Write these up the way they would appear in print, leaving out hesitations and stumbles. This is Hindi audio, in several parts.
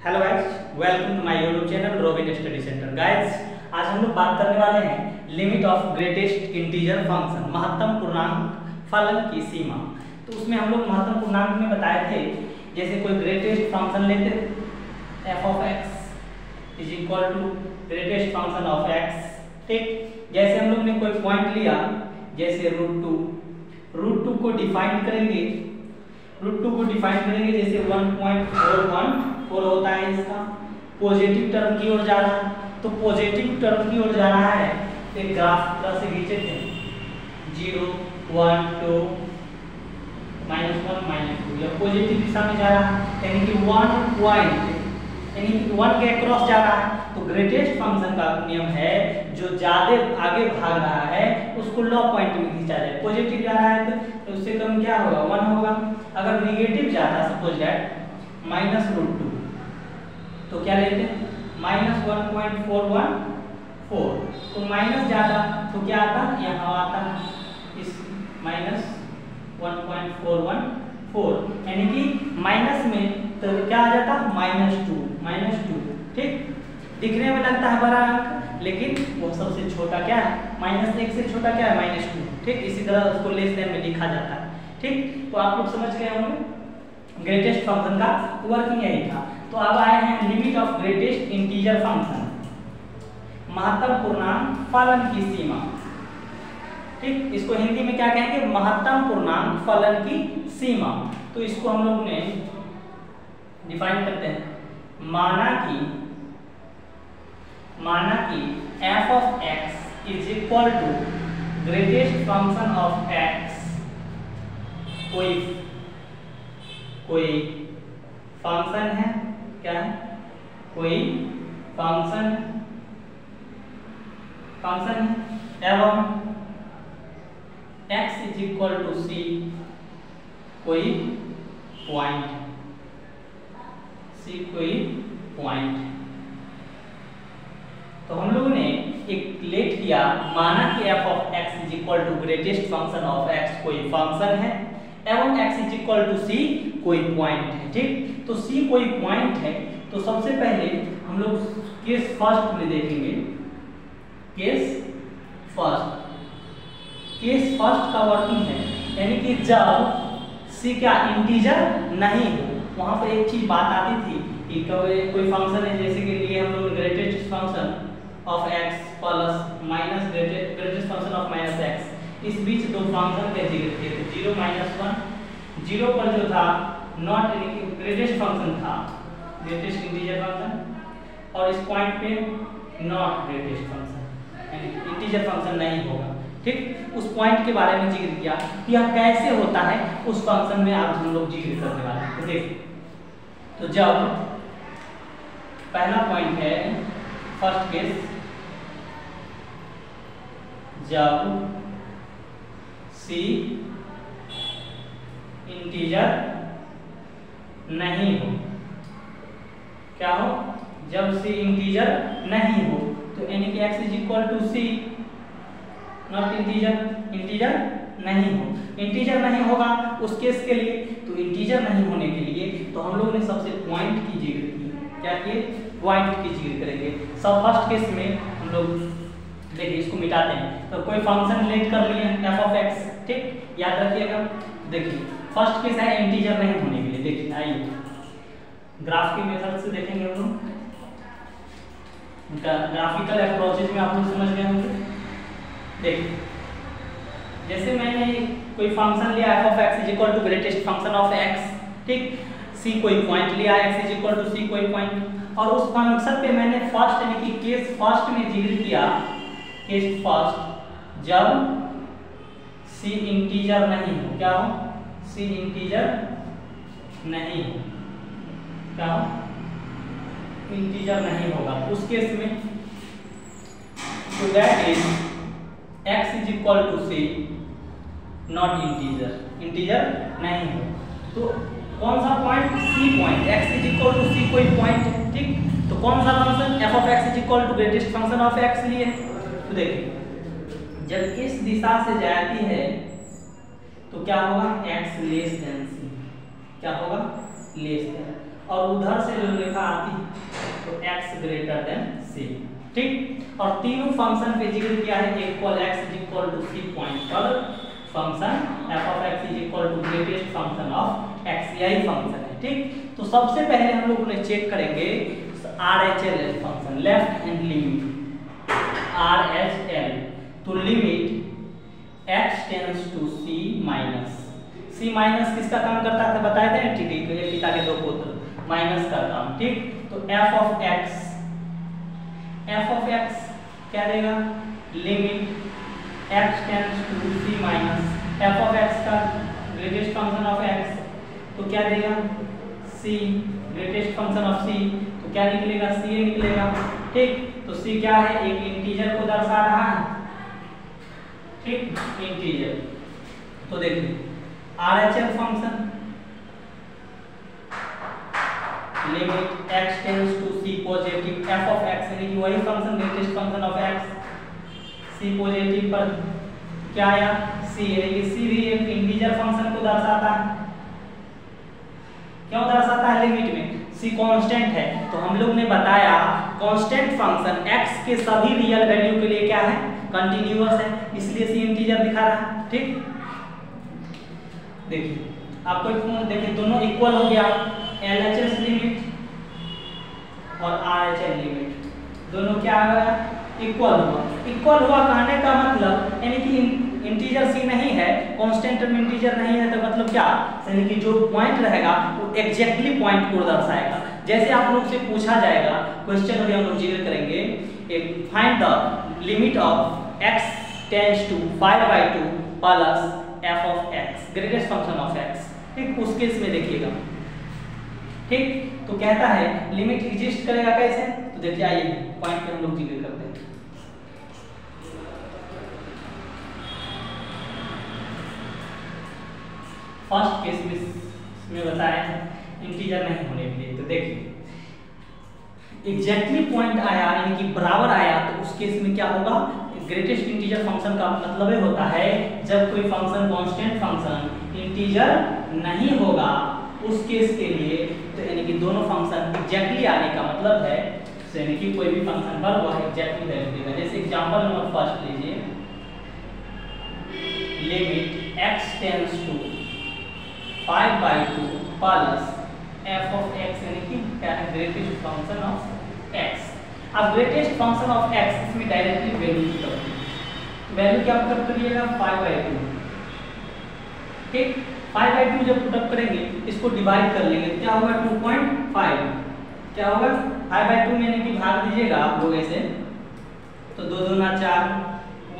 Hello guys, welcome to my YouTube channel Robin Study Centre. Guys, आज हम लोग बात करने वाले हैं limit of greatest integer function, महत्तम पूर्णांक फलन की सीमा। तो उसमें हम लोग महत्तम पूर्णांक में बताए थे, जैसे कोई ग्रेटेस्ट फंक्शन लेते f of x is equal to greatest function of x। ठीक, जैसे हम लोग ने कोई पॉइंट लिया जैसे √2 को डिफाइन करेंगे, जैसे 1.414 होता है, इसका पॉजिटिव टर्म की ओर जा रहा है। तो पॉजिटिव टर्म की ओर जा रहा है तो एक ग्राफ तरह से खींचे थे 0 1 2 -1 -2, या पॉजिटिव दिशा में जा रहा है, यानी कि 1 के अक्रॉस जा रहा है। तो ग्रेटेस्ट फंक्शन का नियम है जो ज्यादा आगे भाग रहा है उसको लो पॉइंट में खींचा जाए। पॉजिटिव जा रहा है तो उससे कम क्या होगा, 1 होगा। अगर नेगेटिव जाता है, सपोज दैट -√2, तो क्या लेते हैं -1.414। तो माइनस जाता तो क्या आता, यहाँ आता इस -1.414, यानी कि माइनस में तो क्या आ जाता -2। ठीक, दिखने में लगता है बड़ा अंक, लेकिन वो सबसे छोटा क्या है, -1 से छोटा क्या है, -2। ठीक, इसी तरह उसको लेस देन में लिखा जाता है। ठीक, तो आप लोग समझ गए होंगे ग्रेटेस्ट फंक्शन का वर्किंग यही था। तो अब आए हैं limit of greatest integer function, महत्तम पूर्णांक फलन की सीमा। ठीक, इसको हिंदी में क्या कहेंगे, महत्तम पूर्णांक फलन की सीमा। तो इसको हम लोग ने डिफाइन करते हैं, माना कि f of x is equal to greatest function of x। कोई फंक्शन है, क्या है, कोई फंक्शन है एवं x is equal to c, कोई पॉइंट तो हम लोगों ने एक लेट किया, माना कि f of x is equal to greatest function of x कोई फंक्शन है एवं x is equal to c कोई पॉइंट है। ठीक, तो c कोई पॉइंट है। तो सबसे पहले हम लोग केस फर्स्ट में देखेंगे, केस फर्स्ट का वर्किंग है, यानी कि जब c क्या इंटीजर नहीं हो। वहां पर एक चीज बात आती थी कि कोई फंक्शन है, जैसे कि लिए हम लोग greatest function of x plus minus greatest function of -x, इस बीच दो फंक्शन के जिक्र किए थे, 0 -1। 0 पर जो था नॉट ग्रेटेस्ट फंक्शन था, ग्रेटेस्ट इंटीजर फंक्शन, और इस पॉइंट पे नॉट ग्रेटेस्ट फंक्शन, यानी इंटीजर फंक्शन नहीं होगा। ठीक, उस पॉइंट के बारे में जिक्र किया कि यह कैसे होता है, उस फंक्शन में आज हम लोग जिक्र करने वाले हैं। तो देखिए, तो जब पहला पॉइंट है फर्स्ट केस, जब c इंटीजर नहीं हो, क्या हो, जब c इंटीजर नहीं हो, तो यानी कि x is equal to c not integer नहीं हो। इंटीजर नहीं होगा उस केस के लिए, तो इंटीजर नहीं होने के लिए तो हम लोग ने सबसे पॉइंट की जिक्र की, क्या किए, पॉइंट की जिक्र करेंगे। सब फर्स्ट केस में हम लोग देखिए इसको मिटाते हैं। तो कोई फंक्शन लेट कर लिए f ऑफ x, ठीक, याद रखिएगा। देखिए फर्स्ट केस है इंटीजर नहीं होने के लिए। देखिए आइए ग्राफ के मेथड से देखेंगे हम लोग, ग्राफिकल अप्रोचेज में आप लोग समझ गए होंगे। देखिए जैसे मैंने कोई फंक्शन लिया f of x is equal to greatest function of x, ठीक, c कोई पॉइंट लिया, x is equal to c कोई पॉइंट, और उस फंक्शन पे मैंने फर्स्ट यानी कि केस फर्स्ट में जिक्र किया, केस फर्स्ट जब c इंटीजर नहीं हो, क्या हो, c इंटीजर नहीं हो, क्या हो, इंटीजर नहीं होगा। उस केस में तो that is x is equal to c not integer नहीं हो। तो कौन सा point, c point, x is equal to c कोई पॉइंट है। ठीक, तो कौन सा function, f of x is equal to greatest function of x लिए। तो देखिए जब इस दिशा से जाती है तो क्या होगा, x लेस देन c, क्या होगा, लेस देन। और उधर से जो रेखा आती है तो x ग्रेटर देन c, ठीक। और तीनों फंक्शन पे जिक्र किया है equal x is equal to c point पर function f of x is equal to greatest function of x, यही फंक्शन है, ठीक। तो सबसे पहले हम लोग ने चेक करेंगे RHL function, left hand limit RHL, तो limit x tends to c minus किसका काम करता है बताए थे, ठीक है, पिता के दो पुत्र, माइनस का काम, ठीक। तो f ऑफ x क्या देगा, limit x tends to c minus f of x का ग्रेटेस्ट फंक्शन ऑफ x, तो क्या देगा c, greatest function of c, तो क्या निकलेगा c निकलेगा, ठीक। तो c क्या है, एक इंटीजर को दर्शा रहा है, ठीक, इंटीजर। तो देखिए RHL function limit x tends to c positive f of x, यानी कि वही function greatest function of x, c positive पर क्या आया c, यानी कि c भी एक इंटीजर फंक्शन को दर्शाता है, क्यों दर्शाता है, लिमिट में c कांस्टेंट है, तो हम लोग ने बताया कांस्टेंट फंक्शन x के सभी रियल वैल्यू के लिए क्या है, कंटीन्यूअस है, इसलिए c इंटीजर दिखा रहा है, ठीक। देखिए आपको देखिए दोनों इक्वल हो गया, LHS लिमिट और RHL लिमिट दोनों क्या हुआ, इक्वल हुआ। इक्वल हुआ कहने का मतलब यानी कि इंटीजर c नहीं है, कांस्टेंट में इंटीजर नहीं है, तो मतलब क्या, यानी कि जो पॉइंट रहेगा वो एग्जैक्टली पॉइंट को दर्शाएगा। जैसे आप लोग से पूछा जाएगा क्वेश्चन में हम लोग जिक्र करेंगे, find the limit of x tends to 5/2 plus f of x, greatest function of x, ठीक। उस केस में देखिएगा, ठीक, तो कहता है लिमिट एग्जिस्ट करेगा कैसे, तो देखिए आइए पॉइंट पे हम लोग जिक्र करते हैं। फर्स्ट केस में बताया है इंटीजर नहीं होने के लिए, तो देखिए एग्जैक्टली पॉइंट आया यानी कि बराबर आया, तो उस केस में क्या होगा, ग्रेटेस्ट इंटीजर फंक्शन का मतलब ये होता है जब कोई फंक्शन कांस्टेंट फंक्शन इंटीजर नहीं होगा, उस केस के लिए तो यानी कि दोनों फंक्शन एग्जैक्टली आने का मतलब है, यानी कि कोई भी फंक्शन पर वह एग्जैक्टली वैल्यू देगा। जैसे एग्जांपल नंबर फर्स्ट लीजिए, limit x tends to 5/2 plus f of x, यानी कि क्या है, ग्रेटेस्ट फंक्शन ऑफ x। अब ग्रेटेस्ट फंक्शन ऑफ x इसमें डायरेक्टली वैल्यू पुट करिए, वैल्यू क्या पुट करिएगा 5/2, ठीक। 5/2 जब पुट अप करेंगे इसको डिवाइड कर लेंगे, क्या होगा 2.5, क्या होगा 5/2 में यानी कि भाग दीजिएगा आप लोग ऐसे, तो 2 दूना 4,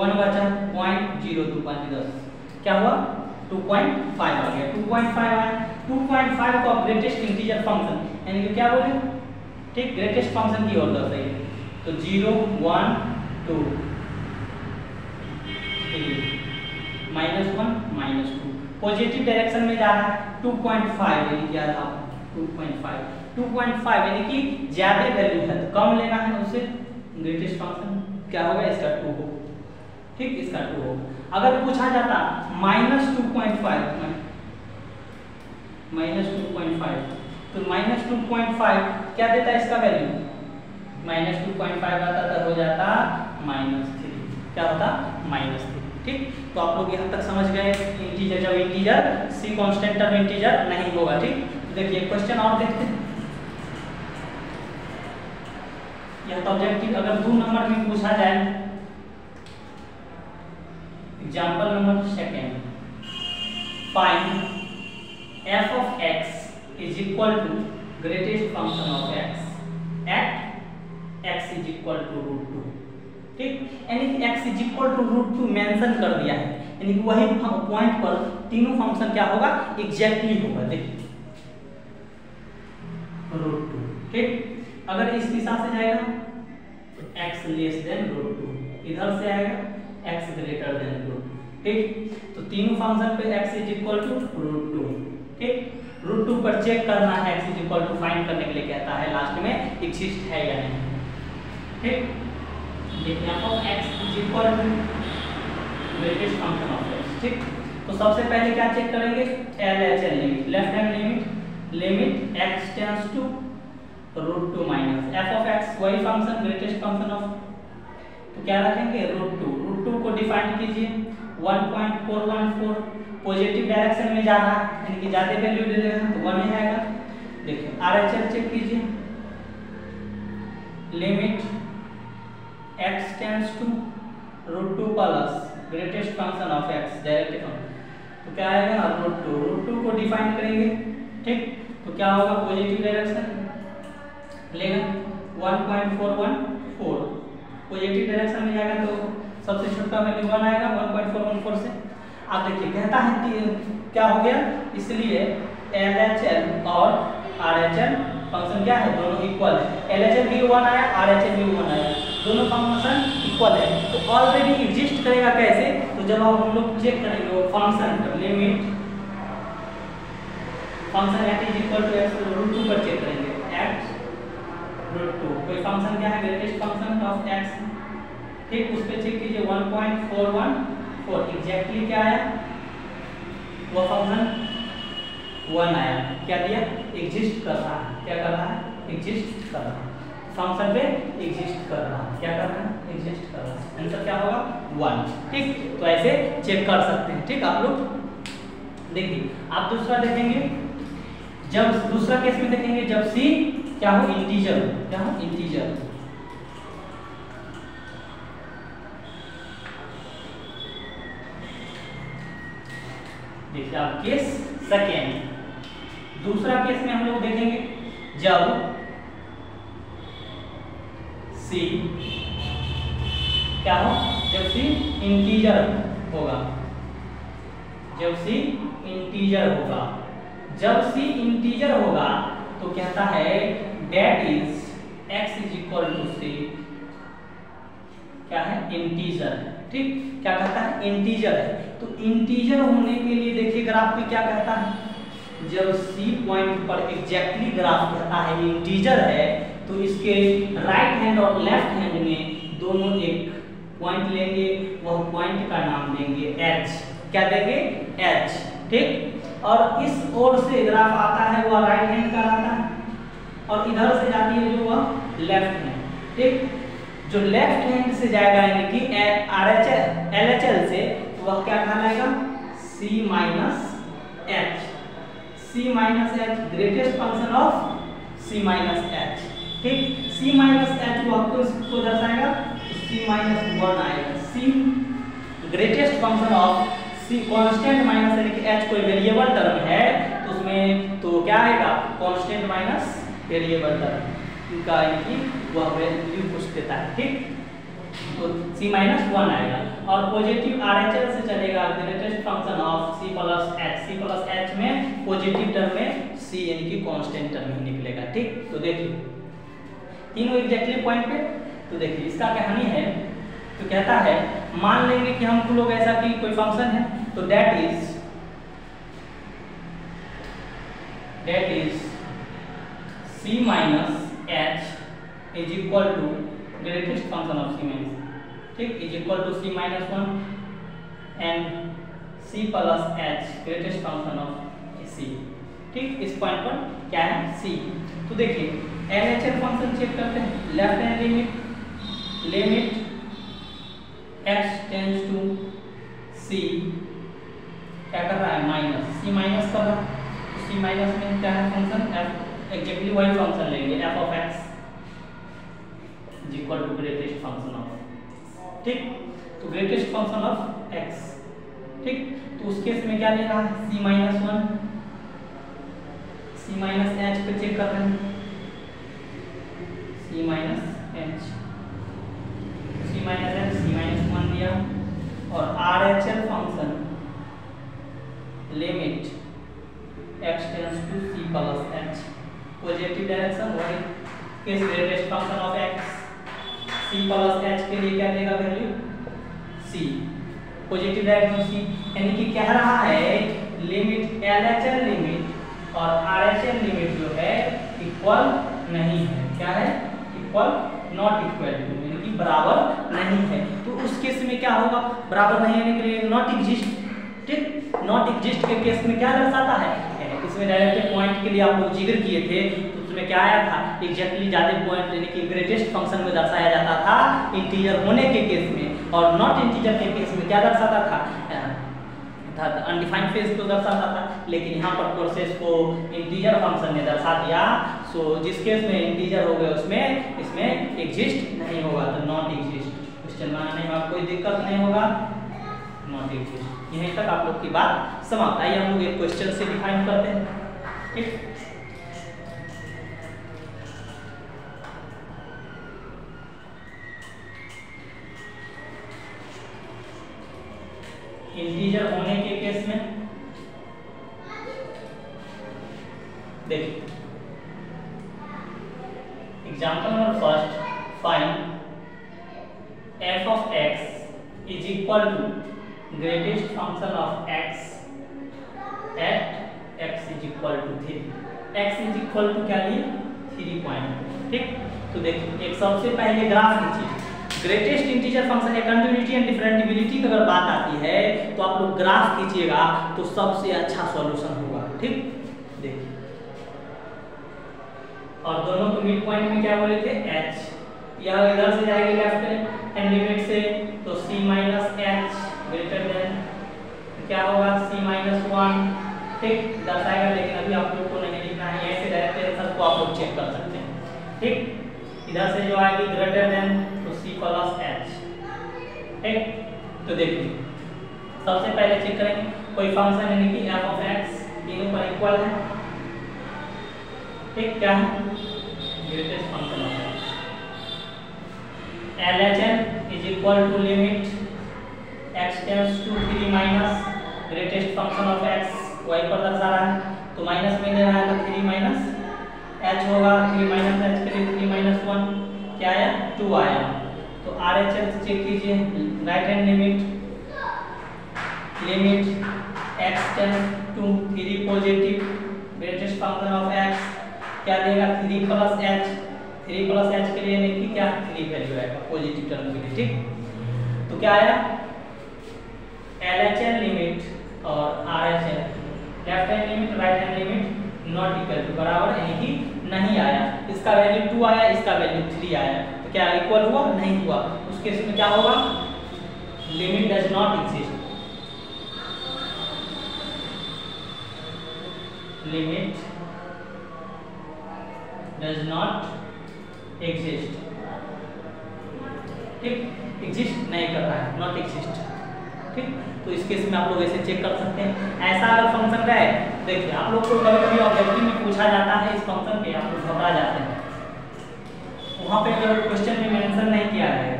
1 बचा 0.025 10, क्या हुआ 2.5 आ गया, 2.5 आया। 2.5 को ग्रेटेस्ट इंटीजर फंक्शन यानी कि क्या बोले, ठीक, ग्रेटेस्ट फंक्शन की ओर दर्शाइए, तो 0 1 2 -1 -2 पॉजिटिव डायरेक्शन में जा रहा है, 2.5 यानी क्या रहा 2.5 यानी कि ज्यादा वैल्यू है तो कम लेना है, उससे ग्रेटेस्ट फंक्शन क्या होगा, इसका 2 हो, ठीक, इसका 2 हो। अगर पूछा जाता -2.5 तो -2.5 क्या देता है इसका वैल्यू, -2.5 आता तो हो जाता -3, क्या होता -3, ठीक। तो आप लोग यहाँ तक समझ गए इंटीजर, जब integer c constant term integer नहीं होगा, ठीक। तो देखिए क्वेश्चन और देखते हैं, यह तो ऑब्जेक्टिव अगर 2 नंबर में पूछा जाए, example number second, find f of x is equal to greatest function of x at x is equal to √2, ठीक। यानी कि x is equal to √2 mention कर दिया है, यानी कि वही पॉइंट पर तीनों फंक्शन क्या होगा, एग्जैक्टली होगा, देखिए √2, ठीक। अगर इस दिशा से जाएगा तो x लेस देन √2, इधर से आएगा x ग्रेटर देन √2, ठीक। तो तीनों फंक्शन पे x is equal to √2, ठीक। √2 पर चेक करना है, x is equal to find करने के लिए कहता है लास्ट में एग्जिस्ट है या नहीं, ठीक। देखिए f of x is equal to greatest function of x, ठीक। तो सबसे पहले क्या चेक करेंगे, LHL limit, left hand limit x tends to वही फंक्शन ग्रेटेस्ट फंक्शन ऑफ, तो क्या रखेंगे √2। √2 को डिफाइन कीजिए 1.414, पॉजिटिव डायरेक्शन में जा रहा है यानी कि ज्यादा वैल्यू ले लेगा तो 1 ही आएगा। देखिए RHL चेक कीजिए, limit x tends to √2 plus greatest function of x direct function, तो क्या आएगा √2 को डिफाइन करेंगे, ठीक। तो क्या होगा पॉजिटिव डायरेक्शन लेगा 1.414, पॉजिटिव डायरेक्शन में जाएगा तो सबसे छोटा वैल्यू 1 आएगा 1.414 से। आप देखिए कहता है कि क्या हो गया, इसलिए LHL और RHL फंक्शन क्या है, दोनों इक्वल है। LHL भी 1 आया, RHL भी 1 आया, दोनों फंक्शन इक्वल है। तो ऑलरेडी एग्जिस्ट करेगा कैसे, तो जब हम लोग चेक करेंगे वो function limit function x = x √2 पर चेक करेंगे, x √2 कोई फंक्शन क्या है ग्रेटेस्ट फंक्शन ऑफ x, ठीक। उस पे चेक कीजिए 1.414 एग्जैक्टली क्या आया, वो फंक्शन 1 आया। क्या दिया, एग्जिस्ट कर रहा है, क्या कर रहा है, एग्जिस्ट कर रहा है, फंक्शन पे एग्जिस्ट कर रहा है, क्या कर रहा है, एग्जिस्ट कर रहा है। आंसर क्या होगा 1, ठीक। तो ऐसे चेक कर सकते हैं, ठीक। आप लोग देखिए, आप दूसरा देखेंगे, जब दूसरा केस में देखेंगे जब c क्या हो इंटीजर, क्या हो इंटीजर, देखिए आप केस सेकेंड, दूसरा केस में हम लोग देखेंगे जब c क्या हो, जब c इंटीजर होगा, जब c इंटीजर होगा, जब c इंटीजर होगा तो कहता है डेट इज x = c, क्या है इंटीजर, ठीक। क्या कहता है इंटीजर है, तो इंटीजर होने के लिए देखिए ग्राफ में क्या कहता है, जब c पॉइंट पर एग्जैक्टली ग्राफ कहता है इंटीजर है तो इसके राइट हैंड और लेफ्ट हैंड में दोनों एक पॉइंट लेंगे, वह पॉइंट का नाम देंगे h, क्या देंगे h, ठीक। और इस ओर से ग्राफ आता है वह राइट हैंड का आता है और इधर से जाती है जो वह लेफ्ट हैंड, ठीक। जो लेफ्ट हैंड से जाएगा यानी कि LHL से वह क्या कहलाएगा c - h, greatest function of c - h, ठीक। c - h वह को दर्शाएगा तो c - 1 आएगा, c greatest function of c constant minus यानी कि h कोई वेरिएबल टर्म है तो उसमें तो क्या आएगा कांस्टेंट माइनस वेरिएबल टर्म का यानी कि वह वैल्यू कुछ देता है, ठीक। तो c - 1 आएगा और पॉजिटिव RHL से चलेगा greatest function of c + h में पॉजिटिव टर्म में c यानी कि कांस्टेंट टर्म ही निकलेगा, ठीक। तो देखिए तीनों एग्जैक्टली पॉइंट पे, तो देखिए इसका कहानी है, तो कहता है मान लेंगे कि हम लोग ऐसा कि कोई फंक्शन है तो that is c - h is equal to greatest function of c - ठीक is equal to c - 1 and c + h greatest function of c, ठीक। इस पॉइंट पर क्या है c, तो देखिए LHL फंक्शन चेक करते हैं, left hand limit x tends to c, क्या कर रहा है माइनस, c माइनस कर रहा है, तो c माइनस में क्या है फंक्शन f, एग्जैक्टली वही फंक्शन लेंगे f of x is equal to greatest function of, ठीक। तो ग्रेटेस्ट फंक्शन ऑफ x, ठीक। तो उस केस में क्या ले रहा है c - 1, c - h पे चेक कर रहे हैं, c - h, c - 1 दिया और RHL function limit x tends to c + h, positive direction वही किस greatest function of x, c + h के लिए क्या देगा value c, positive direction c, यानी कि कह रहा है लिमिट LHL लिमिट और RHL लिमिट जो है इक्वल नहीं है, क्या है इक्वल नॉट इक्वल टू यानी कि बराबर नहीं है। तो उस केस में क्या होगा, बराबर नहीं होने के लिए नॉट एग्जिस्ट, ठीक। नॉट एग्जिस्ट के केस में क्या दर्शाता है, इसमें डायरेक्ट पॉइंट के लिए आप लोग जिक्र किए थे तो उसमें क्या आया था, एग्जैक्टली ज्यादा पॉइंट यानी कि ग्रेटेस्ट फंक्शन में दर्शाया जाता था इंटीजर होने के केस में, और नॉट इंटीजर के केस में क्या दर्शाता था, अनडिफाइंड फेज को दर्शाता था। लेकिन यहाँ पर प्रोसेस को इंटीजर फंक्शन ने दर्शा दिया, सो जिस केस में इंटीजर हो गया उसमें इसमें एग्जिस्ट नहीं होगा, तो नॉट एग्जिस्ट। क्वेश्चन बनाने में आपको कोई दिक्कत नहीं होगा, नॉट एग्जिस्ट। यहीं तक आप लोग की बात समाप्त। आइए हम लोग एक क्वेश्चन से डिफाइन करते हैं, ठीक। इंटीजर होने के केस में देखिए, example number first, find f of x is equal to greatest function of x at x is equal to 3। x is equal to क्या लिए 3 पॉइंट, ठीक। तो देखिए एक सबसे पहले ग्राफ लीजिए, ग्रेटेस्ट इंटीजर फंक्शन या कंटिन्यूटी एंड डिफरेंटिबिलिटी की अगर बात आती है तो आप लोग ग्राफ खींचिएगा तो सबसे अच्छा सॉल्यूशन होगा, ठीक। देखिए और दोनों के मिड पॉइंट में क्या बोले थे h, यह इधर से जाएगी लेफ्ट हैंड लिमिट से, तो c minus h greater than क्या होगा c माइनस 1, ठीक दर्शाएगा। लेकिन अभी आप लोग को नहीं लिखना है, ऐसे डायरेक्ट आंसर को आप लोग चेक कर सकते हैं, ठीक। इधर से जो आएगी ग्रेटर देन तो c प्लस h, ठीक। तो देखिए सबसे पहले चेक करेंगे कोई फंक्शन यानी कि f of x तीनों पर इक्वल है, ठीक। क्या है greatest function of x, LHN is equal to limit x tends to 3 minus greatest function of x, y पर दर्शा रहा है तो माइनस में ले रहा है तो 3 माइनस h होगा, 3 माइनस h के लिए 3 माइनस 1 क्या आया 2 आया। तो RHS चेक कीजिए, right hand limit x tends to 3 positive greatest function of x क्या देगा 3 प्लस h, 3 प्लस h के लिए यानी कि क्या 3 वैल्यू आएगा पॉजिटिव टर्म के लिए, ठीक। तो क्या आया LHN लिमिट और RHN left hand limit right hand limit not equal to बराबर यानी कि नहीं आया, इसका वैल्यू 2 आया इसका वैल्यू 3 आया, तो क्या इक्वल हुआ नहीं हुआ। उस केस में क्या होगा limit does not exist, limit does not exist, ठीक एग्जिस्ट नहीं कर रहा है, नॉट एग्जिस्ट, ठीक। तो इस केस में आप लोग ऐसे चेक कर सकते हैं। ऐसा अगर फंक्शन रहे, देखिए आप लोग को कभी-कभी ऑब्जेक्टिव में पूछा जाता है इस फंक्शन पे, आप लोग घबरा जाते हैं, वहां पे अगर क्वेश्चन में मेंशन नहीं किया है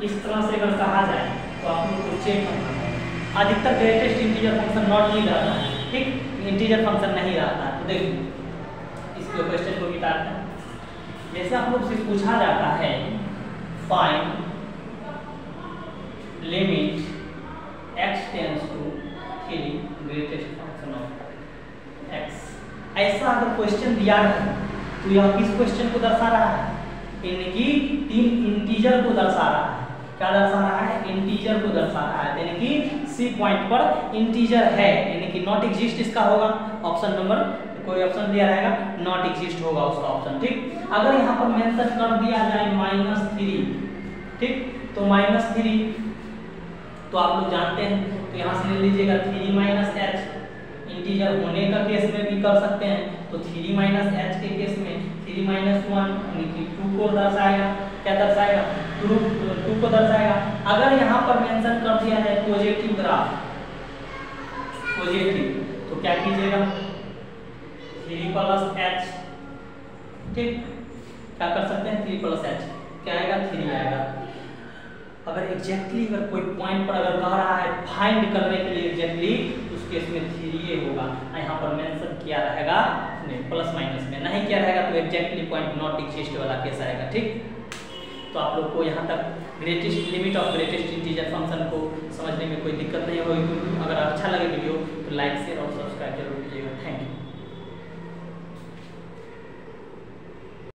इस तरह से अगर कहा जाए तो आप लोग को चेक करना है। अधिकतर ग्रेटेस्ट इंटीजर फंक्शन नॉट ही रहता है, ठीक इंटीजर फंक्शन नहीं रहता है। तो देखिए इस क्वेश्चन को मिटाते हैं, जैसे आप लोग से पूछा जाता है find limit x tends to 3 greatest function of x, ऐसा अगर क्वेश्चन दिया है तो यह किस क्वेश्चन को दर्शा रहा है, यानी कि 3 इंटीजर को दर्शा रहा है। क्या दर्शा रहा है इंटीजर को दर्शा रहा है, यानी कि सी पॉइंट पर इंटीजर है, यानी कि नॉट एग्जिस्ट इसका होगा ऑप्शन नंबर, कोई ऑप्शन दिया रहेगा नॉट एग्जिस्ट होगा उसका ऑप्शन, ठीक। अगर यहाँ पर मेंशन कर दिया जाए -3, ठीक तो -3 तो आप लोग जानते हैं, तो यहाँ से ले लीजिएगा 3 माइनस h, इंटीजर होने का केस में भी कर सकते हैं, तो 3 माइनस h के केस में 3 माइनस 1 यानी कि 2 को दर्शाएगा, क्या दर्शाएगा 2 को दर्शाएगा। अगर यहाँ पर मेंशन कर दिया जाए पॉजिटिव ग्राफ, पॉजिटिव तो क्या कीजिएगा 3 प्लस h, ठीक क्या कर सकते हैं 3 प्लस h क्या आएगा 3 आएगा। अगर एग्जैक्टली अगर कोई पॉइंट पर अगर कह रहा है फाइंड करने के लिए एग्जैक्टली उस केस में 3 होगा, यहाँ पर मेंशन किया रहेगा नहीं प्लस माइनस में नहीं किया रहेगा तो एग्जैक्टली पॉइंट नॉट एग्जिस्ट वाला केस आएगा, ठीक। तो आप लोग को यहाँ तक greatest limit of greatest integer function को समझने में कोई दिक्कत नहीं होगी। अगर अच्छा लगे वीडियो तो लाइक शेयर और सब्सक्राइब जरूर कीजिएगा। Thank you.